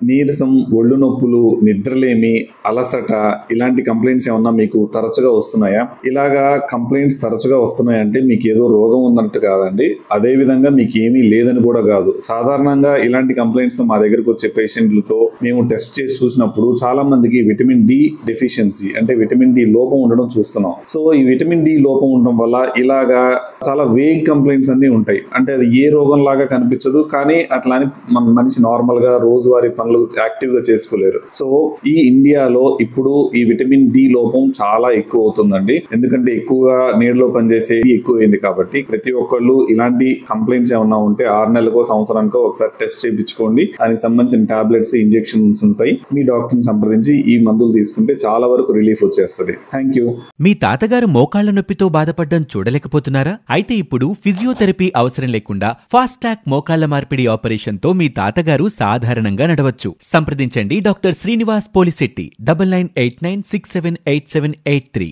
నీరసం, ఒళ్ళు నొప్పులు, నిద్రలేమి, అలసట ఇలాంటి కంప్లైంట్స్ ఏమన్నా మీకు తరచుగా వస్తున్నాయా? ఇలాగా కంప్లైంట్స్ తరచుగా వస్తున్నాయంటే మీకు ఏదో రోగం ఉన్నట్టు కాదండి. అదే విధంగా మీకు ఏమీ లేదని కూడా కాదు. సాధారణంగా ఇలాంటి కంప్లైంట్స్ మా దగ్గరకు వచ్చే పేషెంట్లతో మేము టెస్ట్ చేసి చూసినప్పుడు చాలా మందికి విటమిన్ డి డెఫిషియన్సీ అంటే విటమిన్ డి లోపం ఉండడం చూస్తున్నాం. సో ఈ విటమిన్ డి లోపం ఉండడం వల్ల ఇలాగా చాలా వేగ్ కంప్లైంట్స్ అన్ని ఉంటాయి. అంటే అది ఏ రోగం లాగా కనిపించదు, కానీ అట్లా అని మన మనిషి నార్మల్ గా రోజువారీ పనులు యాక్టివ్ గా చేసుకోలేరు. సో ఈ ఇండియాలో ఇప్పుడు ఈ విటమిన్ డి లోపం చాలా ఎక్కువ అవుతుందండి. ఎందుకంటే ఎక్కువగా నీడలో పనిచేసేది ఎక్కువైంది కాబట్టి ప్రతి ఒక్కళ్ళు ఇలాంటి కంప్లైంట్స్ ఏమన్నా ఉంటే 6 నెలలకో సంవత్సరానికో ఒకసారి టెస్ట్ చేయించుకోండి. దానికి సంబంధించిన టాబ్లెట్స్, ఇంజెక్షన్స్ ఉంటాయి. మీ డాక్టర్ని సంప్రదించి ఈ మందులు తీసుకుంటే చాలా వరకు రిలీఫ్ వచ్చేస్తుంది. Thank you. మీ తాతగారు మోకాళ్ల నొప్పితో బాధపడడం చూడలేకపోతున్నారా? అయితే ఇప్పుడు ఫిజియోథెరపీ అవసరం లేకుండా ఫాస్ట్ ట్రాక్ మోకాళ్ల మార్పిడి ఆపరేషన్ తో మీ తాతగారు సాధారణంగా నడవచ్చు. సంప్రదించండి డాక్టర్ శ్రీనివాస్ పోలిశెట్టి 9989678783.